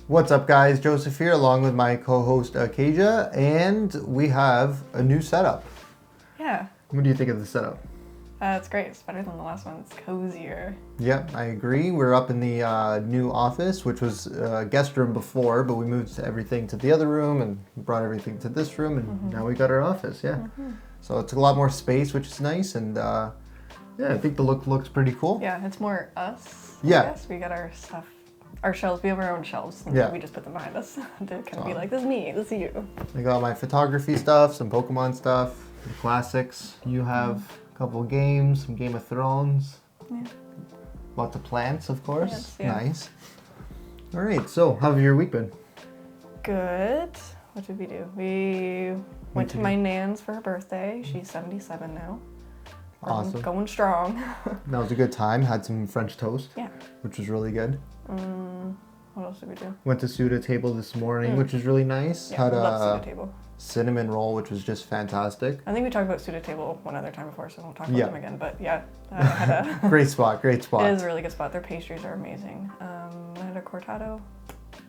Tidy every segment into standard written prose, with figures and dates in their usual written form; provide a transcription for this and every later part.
What's up, guys? Joseph here, along with my co-host Kaja, and we have a new setup. Yeah. What do you think of the setup? It's great. It's better than the last one. It's cozier. Yep, I agree. We're up in the new office, which was a guest room before, but we moved everything to the other room and brought everything to this room, and now we got our office. Yeah. So it's a lot more space, which is nice, and yeah, I think the look looks pretty cool. Yeah, it's more us. Yeah. I guess. We got our stuff, our shelves. We have our own shelves. And Yeah. we just put them behind us to kind of be like, this is me, this is you. I got my photography stuff, some Pokemon stuff, the classics. You have a couple of games, some Game of Thrones. Yeah. Lots of plants, of course. Plants, yeah. Nice. All right, so how have your week been? Good. What did we do? We went to my nan's for her birthday. She's 77 now. Awesome. Going strong. That was a good time. Had some French toast. Yeah. Which was really good. What else did we do? Went to Suda Table this morning, which was really nice. Yeah, Had love a Suda Table. cinnamon roll, which was just fantastic. I think we talked about Suda Table one other time before, so I won't talk about Yeah. them again. But yeah, I had a Great spot, great spot. It is a really good spot. Their pastries are amazing. I had a cortado,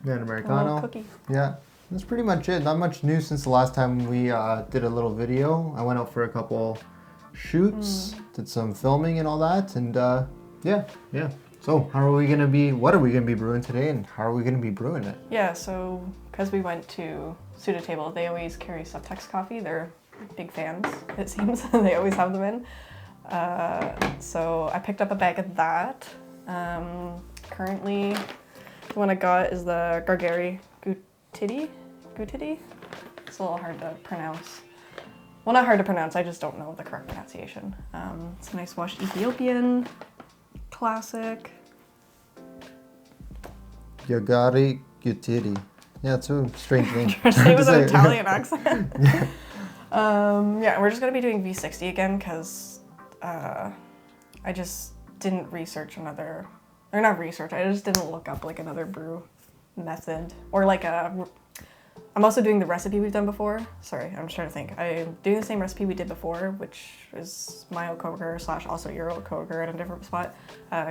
Yeah, an a Americano. little cookie. Yeah, that's pretty much it. Not much new since the last time we did a little video. I went out for a couple shoots, did some filming and all that, and yeah. So what are we gonna be brewing today, and how are we gonna be brewing it? Yeah, so because we went to Suda Table, they always carry Subtext coffee. They're big fans, it seems. They always have them in. So I picked up a bag of that. Currently, the one I got is the Gargari Gutity. It's a little hard to pronounce. Well, not hard to pronounce, I just don't know the correct pronunciation. It's a nice washed Ethiopian, classic. Gargari Gutity. Yeah, it's a strange name. Trying to say it with an Italian accent. Yeah, we're just gonna be doing V60 again because I just didn't research another, or not research, I just didn't look up like another brew method or like I'm also doing the recipe we've done before. Sorry, I'm just trying to think. I'm doing the same recipe we did before, which is my oat koger / also your oat koger at a different spot.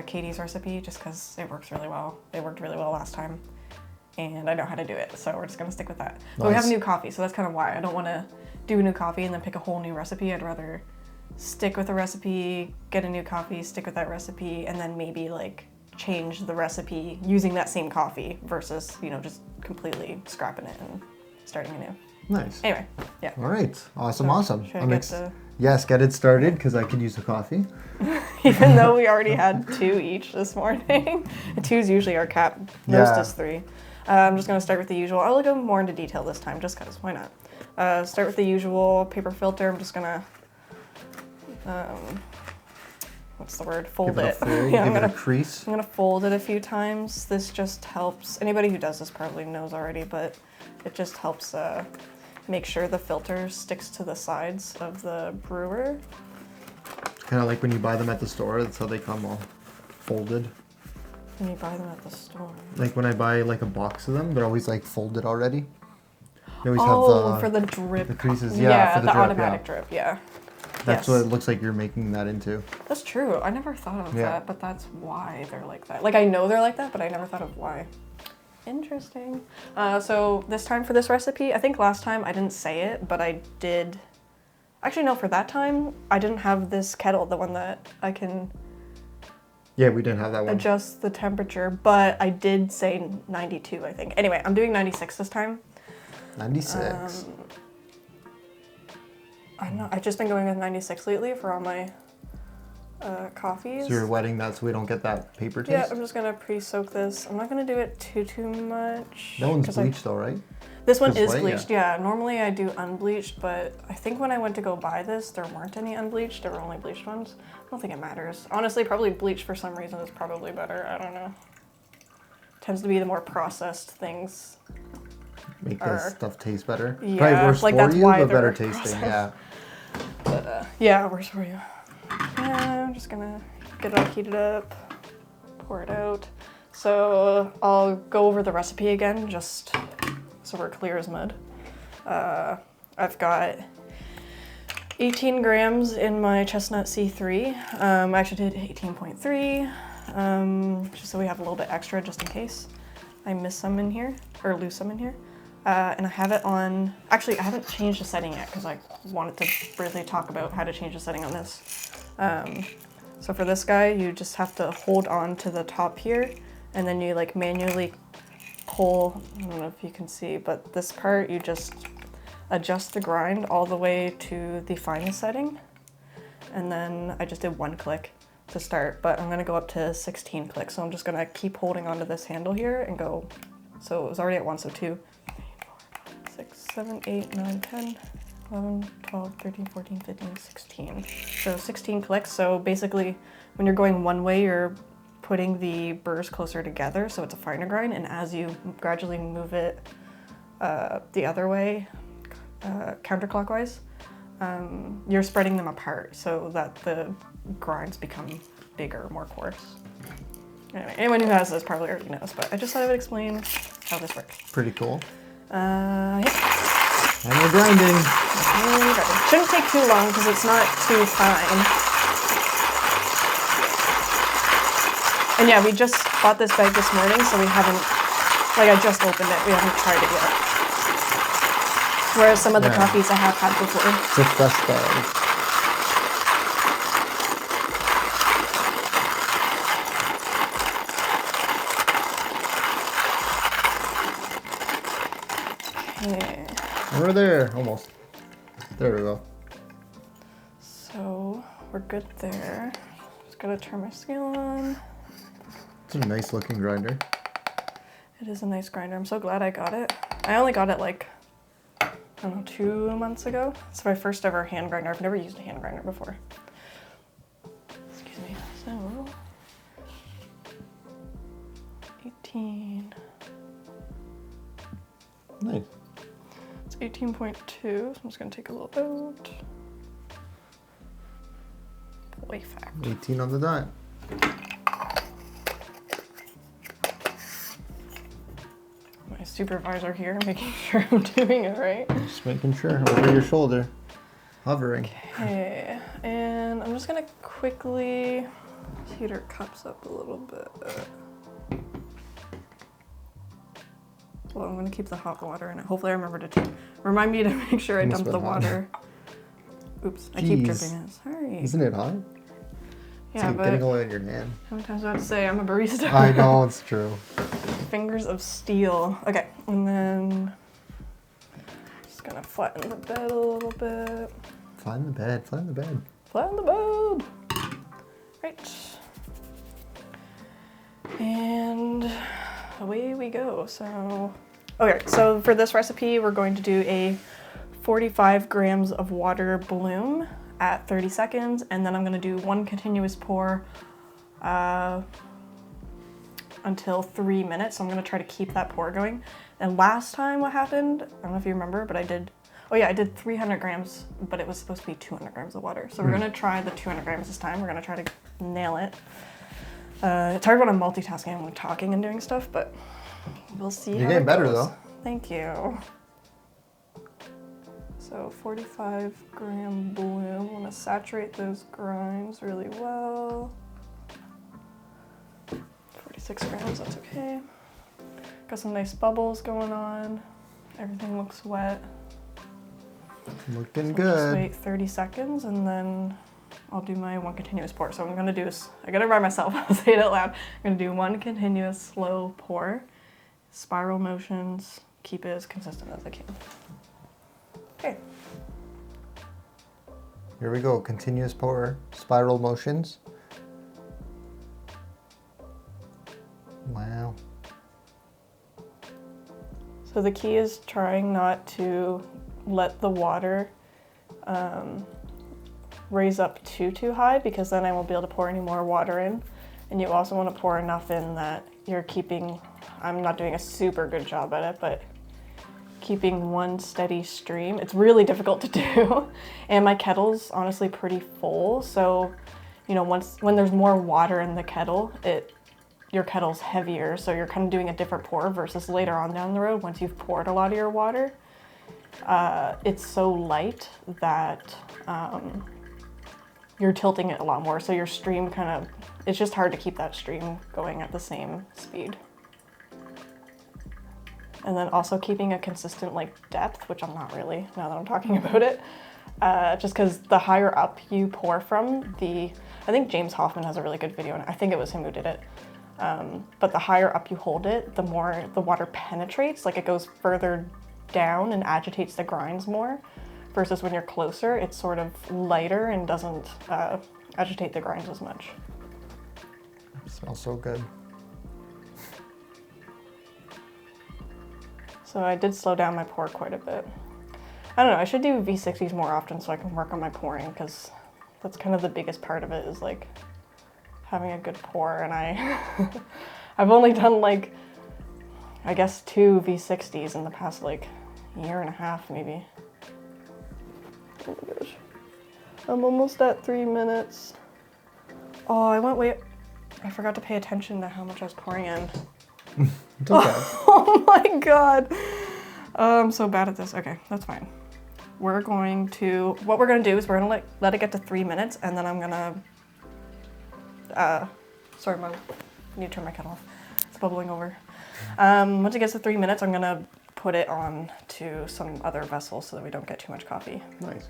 Katie's recipe, just because it works really well. It worked really well last time, and I know how to do it, so we're just gonna stick with that. But we have a new coffee, so that's kind of why. I don't want to do a new coffee and then pick a whole new recipe. I'd rather stick with a recipe, get a new coffee, stick with that recipe, and then maybe like change the recipe using that same coffee versus, you know, just completely scrapping it and starting anew. Nice. Anyway, yeah. All right. Awesome. Should I get Yes, get it started because I could use a coffee. Even though we already had 2 each this morning. 2 is usually our cap. Most is 3. I'm just going to start with the usual. I'll go more into detail this time just because. Why not? Start with the usual paper filter. I'm just going to, what's the word? Fold it. Yeah, give it a crease. I'm going to fold it a few times. This just helps. Anybody who does this probably knows already, but it just helps make sure the filter sticks to the sides of the brewer. Kind of like when you buy them at the store, that's how they come all folded. When you buy them at the store. Like when I buy like a box of them, they're always like folded already. They always have for the drip. The creases, Yeah, for the drip, automatic drip, yeah. That's what it looks like you're making that into. That's true. I never thought of that, but that's why they're like that. Like I know they're like that, but I never thought of why. Interesting. So this time for this recipe, I think last time I didn't say it, but I did. Actually, no, for that time, I didn't have this kettle, the one that I can Yeah, we didn't have that one. adjust the temperature, but I did say 92, I think. Anyway, I'm doing 96 this time. 96. I don't know. I've just been going with 96 lately for all my coffees. So you're wetting that so we don't get that paper taste? Yeah, I'm just gonna pre-soak this. I'm not gonna do it too much. That one's bleached though, right? This one is way, bleached, yeah. Normally I do unbleached, but I think when I went to go buy this, there weren't any unbleached. There were only bleached ones. I don't think it matters. Honestly, probably bleached for some reason is probably better. I don't know. Tends to be the more processed things. Make that stuff taste better. Yeah, probably worse like for that's you, why but they're better tasting, processed. yeah. But yeah, worse for you. I'm just gonna get it all heated up, pour it out. So I'll go over the recipe again, just so we're clear as mud. I've got 18 grams in my Chestnut C3. I actually did 18.3, just so we have a little bit extra just in case. I miss some in here, or lose some in here. And I have it on, actually I haven't changed the setting yet because I wanted to really talk about how to change the setting on this. So for this guy, you just have to hold on to the top here, and then you like manually pull, I don't know if you can see, but this part you just adjust the grind all the way to the finest setting. And then I just did 1 click to start, but I'm gonna go up to 16 clicks. So I'm just gonna keep holding onto this handle here and go, so it was already at 1, so 2, 6, 7, 8, 9, 10, 11, 12, 13, 14, 15, 16. So 16 clicks. So basically when you're going one way, you're putting the burrs closer together so it's a finer grind, and as you gradually move it the other way, counterclockwise, you're spreading them apart so that the grinds become bigger, more coarse. Anyway, anyone who has this probably already knows, but I just thought I would explain how this works. Pretty cool. Yeah. And we're grinding. Shouldn't take too long because it's not too fine. And yeah, we just bought this bag this morning, so we haven't, like I just opened it, we haven't tried it yet. Whereas some of the coffees I have had before. It's a fresh bag. Okay. We're there, almost. There we go. So we're good there. Just gotta turn my scale on. It's a nice looking grinder. It is a nice grinder. I'm so glad I got it. I only got it like, I don't know, 2 months ago. It's my first ever hand grinder. I've never used a hand grinder before. Excuse me. So, 18. Nice. It's 18.2, so I'm just gonna take a little out. Boy fact. 18 on the dot. My supervisor here making sure I'm doing it right. Just making sure, over your shoulder. Hovering. Okay, and I'm just gonna quickly heat our cups up a little bit. Well, I'm gonna keep the hot water in it. Hopefully I remember to remind me to make sure I dump the water. Oops, I keep dripping it, sorry. Isn't it hot? Yeah, it's like but getting away in your hand. how many times do I have to say I'm a barista? I know, it's true. Fingers of steel. Okay, and then just gonna flatten the bed a little bit. Flatten the bed, flatten the bed. Flatten the bed. Right. And away we go. So, okay, so for this recipe, we're going to do a 45 grams of water bloom at 30 seconds, and then I'm gonna do 1 continuous pour until 3 minutes. So I'm gonna try to keep that pour going. And last time what happened, I don't know if you remember, but I did 300 grams, but it was supposed to be 200 grams of water. So we're gonna try the 200 grams this time. We're gonna try to nail it. It's hard when I'm multitasking and talking and doing stuff, but we'll see. You're getting better though. Thank you. So 45 gram bloom. I'm gonna saturate those grinds really well. 46 grams, that's okay. Got some nice bubbles going on. Everything looks wet. Looking So good. Just wait 30 seconds and then I'll do my 1 continuous pour. So I'm gonna do, I gotta remind myself, I'll say it out loud. I'm gonna do 1 continuous slow pour, spiral motions, keep it as consistent as I can. Okay. Here we go, continuous pour, spiral motions. Wow. So the key is trying not to let the water raise up too high, because then I won't be able to pour any more water in. And you also want to pour enough in that you're keeping, I'm not doing a super good job at it, but keeping one steady stream. It's really difficult to do. And my kettle's honestly pretty full. So, you know, when there's more water in the kettle, your kettle's heavier. So you're kind of doing a different pour versus later on down the road, once you've poured a lot of your water, it's so light that you're tilting it a lot more. So your stream it's just hard to keep that stream going at the same speed. And then also keeping a consistent like depth, which I'm not really now that I'm talking about it. Just because the higher up you pour from, I think James Hoffman has a really good video, and I think it was him who did it. But the higher up you hold it, the more the water penetrates, like it goes further down and agitates the grinds more, versus when you're closer, it's sort of lighter and doesn't agitate the grinds as much. It smells so good. So I did slow down my pour quite a bit. I don't know, I should do V60s more often so I can work on my pouring, because that's kind of the biggest part of it, is like having a good pour. And I've only done like, I guess 2 V60s in the past like year and a half maybe. Oh my gosh. I'm almost at 3 minutes. Oh, I forgot to pay attention to how much I was pouring in. It's okay. Oh my god. I'm so bad at this. Okay, that's fine. What we're gonna do is we're gonna let it get to 3 minutes, and then I'm gonna, sorry, I need to turn my kettle off. It's bubbling over. Once it gets to 3 minutes, I'm gonna put it on to some other vessel so that we don't get too much coffee. Nice.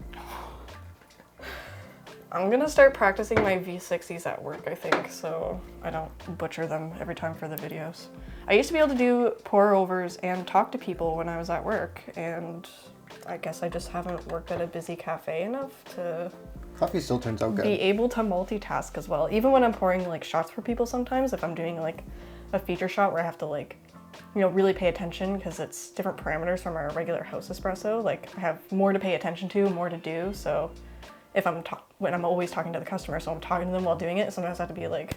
I'm gonna start practicing my V60s at work, I think, so I don't butcher them every time for the videos. I used to be able to do pour-overs and talk to people when I was at work, and I guess I just haven't worked at a busy cafe enough to Coffee still turns out good. be able to multitask as well. Even when I'm pouring like shots for people sometimes, if I'm doing like a feature shot where I have to like, you know, really pay attention because it's different parameters from our regular house espresso, like I have more to pay attention to, more to do, so if when I'm always talking to the customer, so I'm talking to them while doing it, sometimes I have to be like,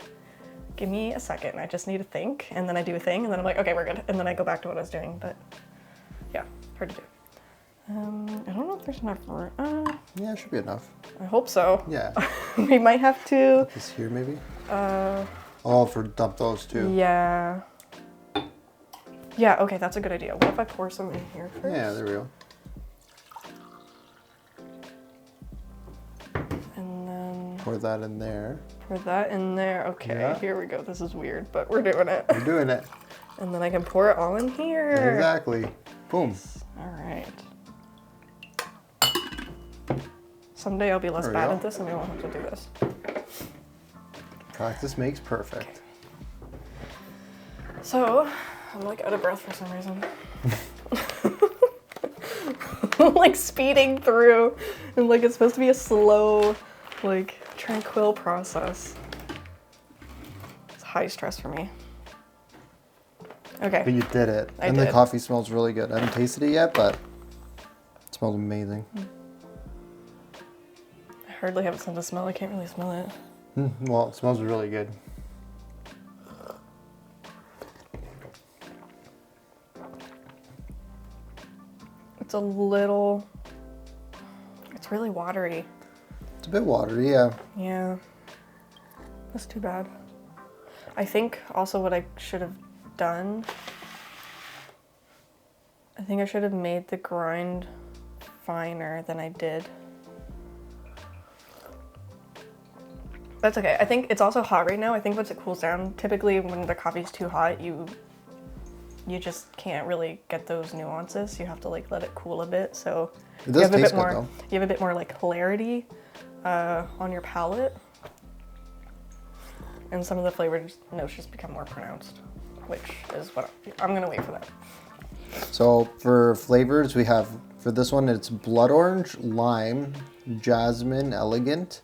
give me a second, I just need to think, and then I do a thing, and then I'm like, okay, we're good, and then I go back to what I was doing, but yeah, hard to do. I don't know if there's enough for Yeah, it should be enough. I hope so. Yeah. We might have to. This here maybe? Oh, for dump those too. Yeah. Yeah, okay, that's a good idea. What if I pour some in here first? Yeah, there we go. And then Pour that in there. pour that in there. Okay, Yeah. Here we go. This is weird, but we're doing it. We're doing it. And then I can pour it all in here. Exactly. Boom. All right. Someday I'll be less There we bad go. at this and we won't have to do this. Practice makes perfect. So, I'm like out of breath for some reason. I'm like speeding through, and like it's supposed to be a slow, like tranquil process. It's high stress for me. Okay. But you did it. I and did. the coffee smells really good. I haven't tasted it yet, but it smells amazing. I hardly have a sense of smell. I can't really smell it. Well, it smells really good. It's really watery. It's a bit watery, yeah. Yeah. That's too bad. I think also what I should have done, I think I should have made the grind finer than I did. That's okay. I think it's also hot right now. I think once it cools down, typically when the coffee's too hot, you just can't really get those nuances. You have to like let it cool a bit. So It does taste good, though. you have a bit more like clarity on your palate. And some of the flavor notes just become more pronounced, which is what I'm gonna wait for that. So for flavors, we have, for this one, it's blood orange, lime, jasmine, elegant,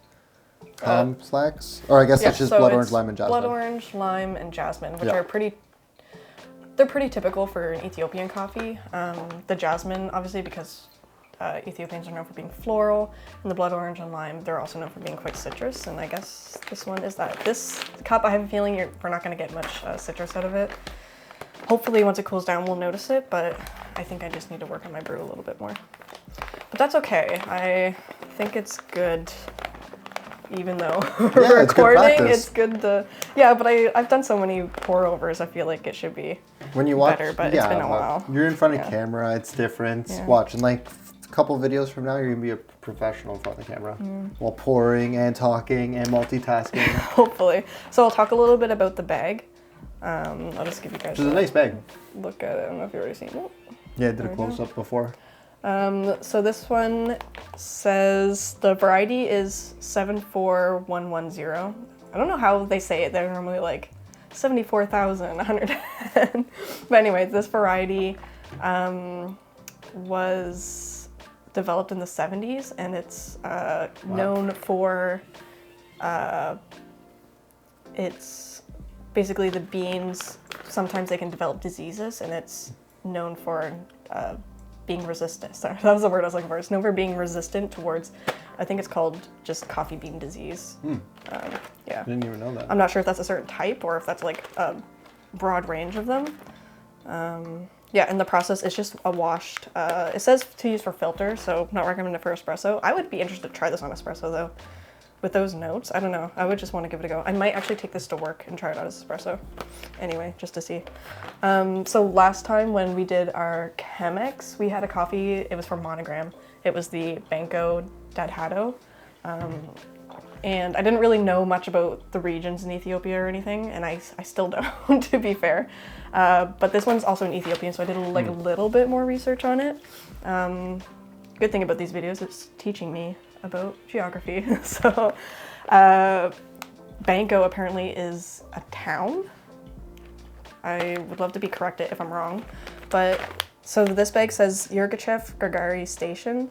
complex. Or I guess it's just blood orange, lime, and jasmine. Blood orange, lime, and jasmine, which Yeah. are they're pretty typical for an Ethiopian coffee. The jasmine, obviously, because Ethiopians are known for being floral, and the blood orange and lime, they're also known for being quite citrus, and I guess this one is that. This cup, I have a feeling we're not going to get much citrus out of it. Hopefully, once it cools down, we'll notice it, but I think I just need to work on my brew a little bit more. But that's okay. I think it's good, even though we're it's good recording. practice. It's good to, yeah, but I've done so many pour-overs, I feel like it should be When you watch, better, but it's been a while. You're in front of Yeah. camera, it's different. Yeah. Watch, in like a couple videos from now, you're gonna be a professional in front of the camera. While pouring and talking and multitasking. Hopefully. So I'll talk a little bit about the bag. I'll just give you guys It's a nice bag. look at it. I don't know if you've already seen it. Yeah, I did a close up before. So this one says the variety is 74110. I don't know how they say it. They're normally like 74,110. But anyway, this variety was developed in the 70s, and it's known for it's basically the beans. Sometimes they can develop diseases, and it's known for being resistant. Sorry, that was the word I was looking for. It's known for being resistant towards, I think it's called just coffee bean disease. Yeah. I didn't even know that. I'm not sure if that's a certain type or if that's like a broad range of them. Yeah, and the process is just a washed, it says to use for filter, so not recommended for espresso. I would be interested to try this on espresso though. With those notes, I don't know. I would just want to give it a go. I might actually take this to work and try it out as espresso. Anyway, just to see. So last time when we did our Chemex, we had a coffee. It was from Monogram. It was the Banco Dadhado. And I didn't really know much about the regions in Ethiopia or anything, and I still don't, to be fair. But this one's also in Ethiopian, so I did a little bit more research on it. Good thing about these videos, it's teaching me about geography. So Banco apparently is a town. I would love to be corrected if I'm wrong. But so this bag says Yirgachev Gargari Station.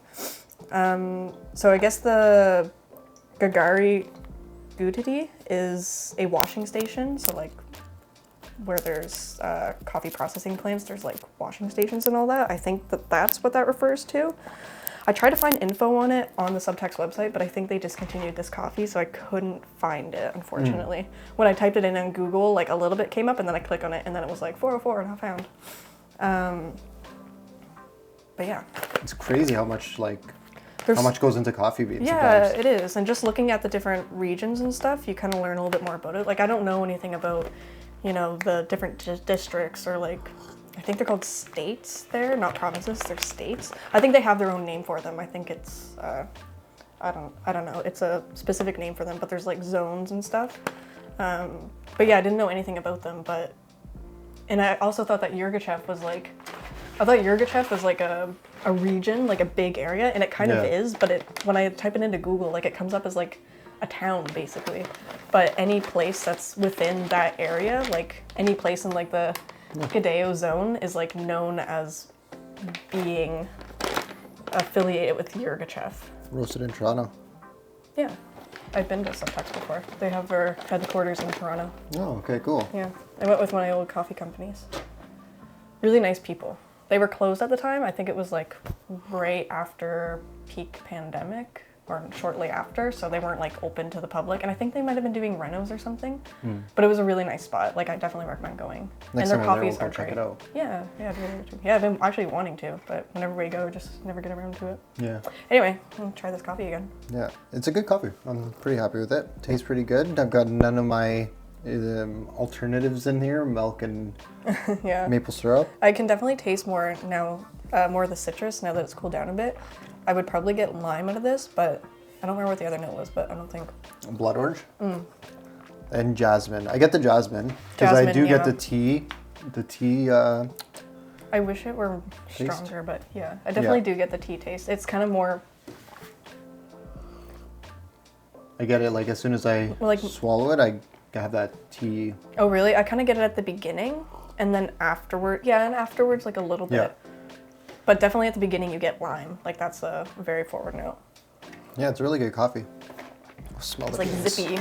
So I guess the Gargari Gutity is a washing station. So like where there's coffee processing plants, there's like washing stations and all that. I think that's what that refers to. I tried to find info on it on the Subtext website, but I think they discontinued this coffee, so I couldn't find it, unfortunately. When I typed it in on Google, like a little bit came up, and then I click on it, and then it was like 404 not found. But yeah. It's crazy how much how much goes into coffee beans. Yeah, sometimes. it is. And just looking at the different regions and stuff, you kind of learn a little bit more about it. Like I don't know anything about, you know, the different districts or like, I think they're called states there, not provinces, they're states. I think they have their own name for them. I think it's, I don't know, it's a specific name for them, but there's like zones and stuff. But yeah, I didn't know anything about them, and I also thought that Yirgachev was like, a region, like a big area, and it kind of is, but when I type it into Google, like it comes up as like a town basically. But any place that's within that area, like any place in like the Gadeo zone is like known as being affiliated with Yirgachev. Roasted in Toronto. Yeah, I've been to Subtext before. They have their headquarters in Toronto. Oh, okay, cool. Yeah, I went with my old coffee companies. Really nice people. They were closed at the time. I think it was like right after peak pandemic or shortly after, so they weren't like open to the public. And I think they might have been doing renos or something. But it was a really nice spot. Like I definitely recommend going. Next and their time coffees we'll are check great. it out. Yeah, I've been actually wanting to, but whenever we go, just never get around to it. Yeah. Anyway, I'll try this coffee again. Yeah, it's a good coffee. I'm pretty happy with it. Tastes pretty good. I've got none of my alternatives in here, milk and Yeah. maple syrup. I can definitely taste more now, more of the citrus now that it's cooled down a bit. I would probably get lime out of this, but I don't remember what the other note was, but I don't think. Blood orange. And jasmine. I get the jasmine because I do get the tea. The tea. I wish it were stronger, but yeah, I definitely do get the tea taste. It's kind of more. I get it like as soon as I swallow it, I have that tea. Oh really? I kind of get it at the beginning, and then afterward. Yeah, and afterwards like a little bit. Yeah. But definitely at the beginning you get lime. Like that's a very forward note. Yeah, it's a really good coffee. Smell It's the like beans. zippy.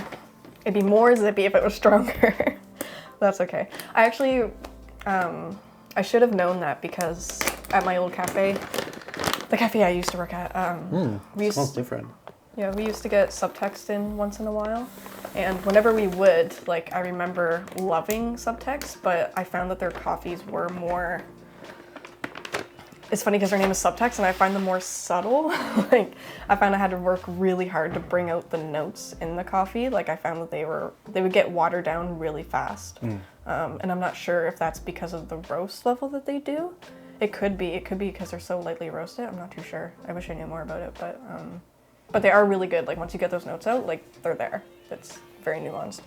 It'd be more zippy if it was stronger. That's okay. I actually, I should have known that because at my old cafe, the cafe I used to work at, It smells different. Yeah, we used to get Subtext in once in a while. And whenever we would, like, I remember loving Subtext, but I found that their coffees were more... It's funny because their name is Subtext, and I find them more subtle. Like, I found I had to work really hard to bring out the notes in the coffee. Like, I found that they would get watered down really fast. And I'm not sure if that's because of the roast level that they do. It could be because they're so lightly roasted. I'm not too sure. I wish I knew more about it, but they are really good. Like, once you get those notes out, like, they're there. It's very nuanced.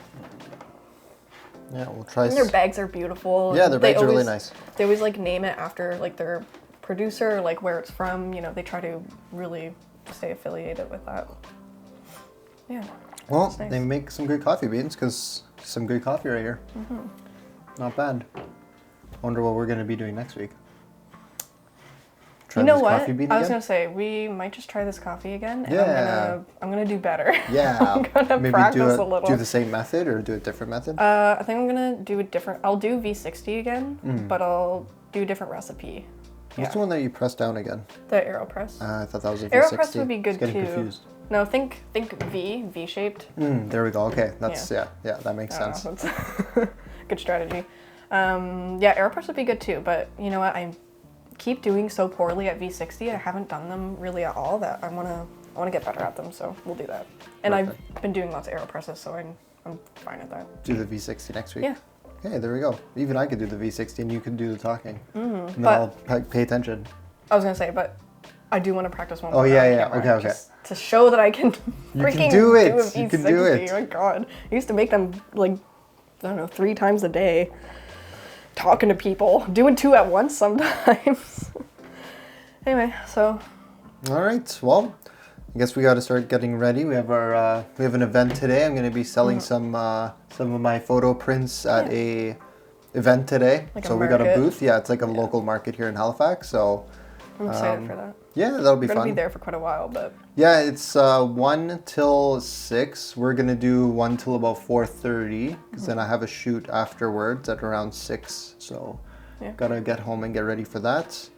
Yeah, we'll try. And their bags are beautiful. Yeah, their bags are really nice. They always like name it after like their producer, like where it's from. You know, they try to really stay affiliated with that. Yeah. Well, nice. they make some good coffee beans because some good coffee right here. Not bad. Wonder what we're gonna be doing next week. Try You know this what? coffee bean I was again? gonna say we might just try this coffee again. And Yeah. I'm gonna do better. Yeah. I'm gonna Maybe practice a little. do the same method or do a different method. I think I'm gonna do a different. I'll do V60 again, but I'll do a different recipe. What's the one that you press down again? The AeroPress. I thought that was a V60. AeroPress would be good I was getting too. confused. No, think V-shaped. There we go. Okay, that's yeah, that makes I don't sense. know, that's good strategy. Yeah, AeroPress would be good too, but you know what? I keep doing so poorly at V60. I haven't done them really at all that I wanna get better at them. So we'll do that. And Perfect. I've been doing lots of AeroPresses, so I'm fine at that. Do the V60 next week. Yeah. Okay, there we go. Even I could do the V60 and you can do the talking. And then But- I'll pay attention. I was gonna say, but I do want to practice one. Oh, more yeah, on yeah. camera, Okay. just to show that I can freaking do it. a V60. You can do it. Oh my god, I used to make them like I don't know 3 times a day, talking to people, doing 2 at once sometimes. Anyway, so All right. Well, I guess we got to start getting ready. We have our we have an event today. I'm going to be selling some of my photo prints at a event today. Like a so we got a market? booth. Yeah, it's like a local market here in Halifax. So I'm excited for that. yeah, that'll be We're gonna fun. be there for quite a while, but Yeah, it's 1 till 6. We're gonna do 1 till about 4:30 because then I have a shoot afterwards at around 6. So Yeah. gotta get home and get ready for that.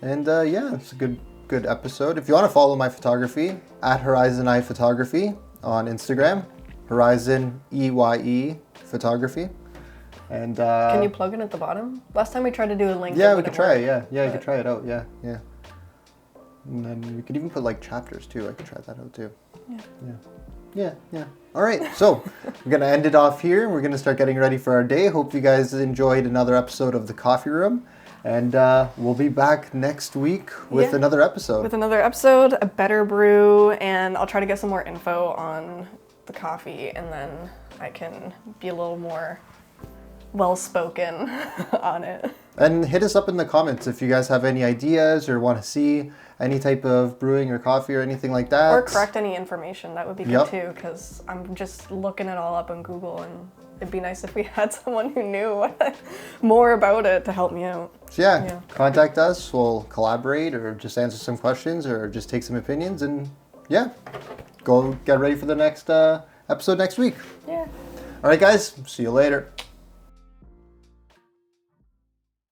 And yeah, it's a good episode. If you want to follow my photography at Horizon Eye Photography on Instagram, Horizon EYE Photography. And can you plug it at the bottom? Last time we tried to do a link. yeah, it we could wouldn't try work, it. Yeah, you could but- try it out. Yeah. And then we could even put like chapters too. I could try that out too. Yeah. All right, so we're gonna end it off here. We're gonna start getting ready for our day. Hope you guys enjoyed another episode of the Coffee Room, and we'll be back next week with Yeah. another episode. With another episode, a better brew, and I'll try to get some more info on the coffee, and then I can be a little more well-spoken on it. And hit us up in the comments if you guys have any ideas or want to see any type of brewing or coffee or anything like that. Or correct any information, that would be good Yep. too, because I'm just looking it all up on Google, and it'd be nice if we had someone who knew more about it to help me out. So yeah, Yeah. contact us. We'll collaborate or just answer some questions or just take some opinions, and yeah, go get ready for the next episode next week. Yeah. All right, guys. See you later.